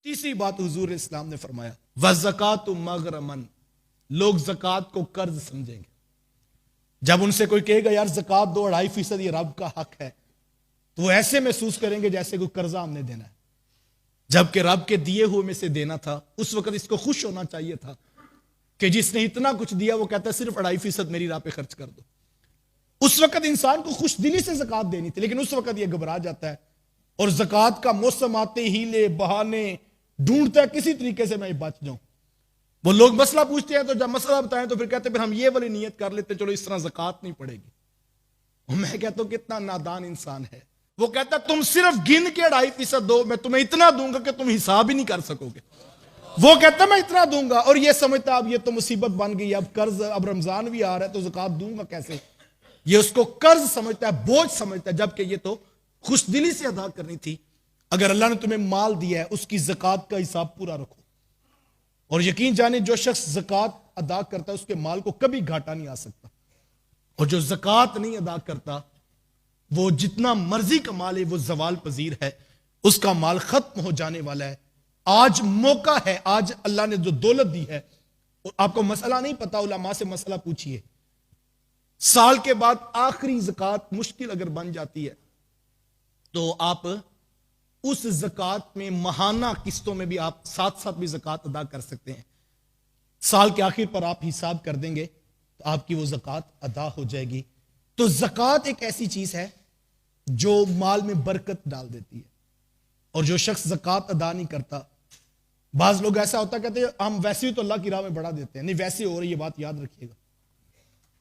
तीसरी बात हुजूर इस्लाम ने फरमाया वज़कातु मग़रमन, लोग ज़कात को कर्ज समझेंगे। जब उनसे कोई कहेगा यार ज़कात दो 2.5% ये रब का हक है, तो वो ऐसे महसूस करेंगे जैसे कोई कर्जा हमने देना है, जबकि रब के दिए हुए में से देना था। उस वक्त इसको खुश होना चाहिए था कि जिसने इतना कुछ दिया वो कहता है सिर्फ 2.5% मेरी राह पे खर्च कर दो। उस वक्त इंसान को खुश दिली से ज़कात देनी थी, लेकिन उस वक्त ये घबरा जाता है और ज़कात का मौसम आते हीले बहाने ढूंढता है किसी तरीके से मैं बच जाऊं। वो लोग मसला पूछते हैं तो जब मसला बताएं तो फिर कहते हैं फिर हम ये वाली नियत कर लेते चलो इस तरह ज़कात नहीं पड़ेगी। और मैं कहता हूं कितना नादान इंसान है। वो कहता तुम सिर्फ गिन के 2.5% दो, मैं तुम्हें इतना दूंगा कि तुम हिसाब ही नहीं कर सकोगे। वो कहता मैं इतना दूंगा और ये समझता अब ये तो मुसीबत बन गई, अब कर्ज, अब रमजान भी आ रहा है तो ज़कात दूंगा कैसे। ये उसको कर्ज समझता है, बोझ समझता है, जबकि ये तो खुशदिली से अदा करनी थी। अगर अल्लाह ने तुम्हें माल दिया है उसकी ज़कात का हिसाब पूरा रखो, और यकीन जाने जो शख्स ज़कात अदा करता है उसके माल को कभी घाटा नहीं आ सकता, और जो ज़कात नहीं अदा करता वो जितना मर्जी का माल है वो ज़वाल पजीर है, उसका माल खत्म हो जाने वाला है। आज मौका है, आज अल्लाह ने जो दौलत दी है, आपको मसला नहीं पता, उलमा से मसला पूछिए। साल के बाद आखिरी ज़कात मुश्किल अगर बन जाती है तो आप उस ज़कात में महाना किस्तों में भी आप साथ साथ भी ज़कात अदा कर सकते हैं। साल के आखिर पर आप हिसाब कर देंगे तो आपकी वो ज़कात अदा हो जाएगी। तो ज़कात एक ऐसी चीज है जो माल में बरकत डाल देती है, और जो शख्स ज़कात अदा नहीं करता, बाज लोग ऐसा होता कहते हैं हम वैसे ही तो अल्लाह की राह में बढ़ा देते हैं, नहीं वैसे हो रही, ये बात याद रखिएगा।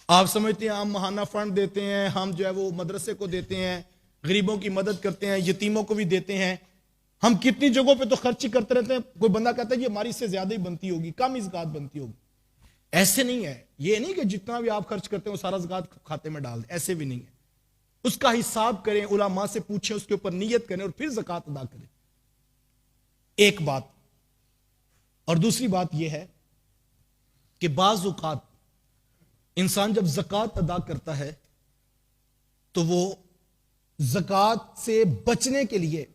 आप समझते हैं हम महाना फंड देते हैं, हम जो है वो मदरसे को देते हैं, गरीबों की मदद करते हैं, यतीमों को भी देते हैं, हम कितनी जगहों पे तो खर्च करते रहते हैं। कोई बंदा कहता है कि हमारी इससे ज्यादा ही बनती होगी, कम ही ज़कात बनती होगी। ऐसे नहीं है, ये नहीं कि जितना भी आप खर्च करते हो सारा ज़कात खाते में डाल दें, ऐसे भी नहीं है। उसका हिसाब करें, उलमा से पूछें, उसके ऊपर नियत करें और फिर ज़कात अदा करें। एक बात। और दूसरी बात यह है कि बाज़ औक़ात इंसान जब ज़कात अदा करता है तो वो ज़कात से बचने के लिए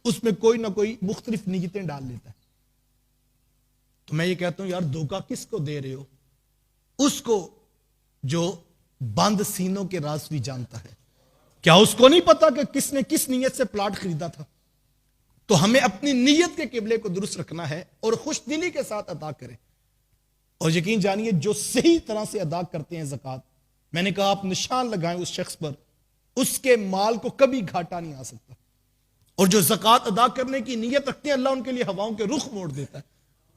उसमें कोई ना कोई मुख्तलिफ नियतें डाल लेता है। तो मैं ये कहता हूं यार धोखा किसको दे रहे हो? उसको जो बंद सीनों के राज भी जानता है। क्या उसको नहीं पता कि किसने किस नीयत से प्लाट खरीदा था? तो हमें अपनी नीयत के किबले को दुरुस्त रखना है और खुशदिली के साथ अदा करें। और यकीन जानिए जो सही तरह से अदा करते हैं ज़कात, मैंने कहा आप निशान लगाएं उस शख्स पर, उसके माल को कभी घाटा नहीं आ सकता। और जो ज़कात अदा करने की नीयत रखते हैं अल्लाह उनके लिए हवाओं के रुख मोड़ देता है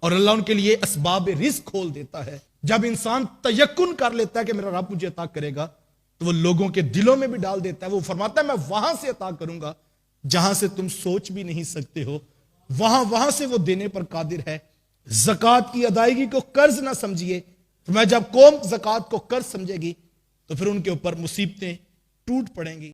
और अल्लाह उनके लिए असबाब रिज़्क़ खोल देता है। जब इंसान तयक्कुन कर लेता है कि मेरा रब मुझे अता करेगा, तो वो लोगों के दिलों में भी डाल देता है। वो फरमाता है मैं वहां से अता करूंगा जहां से तुम सोच भी नहीं सकते हो, वहां से वो देने पर कादिर है। ज़कात की अदायगी को कर्ज ना समझिए। तो मैं जब कौम ज़कात को कर्ज समझेगी तो फिर उनके ऊपर मुसीबतें टूट पड़ेंगी।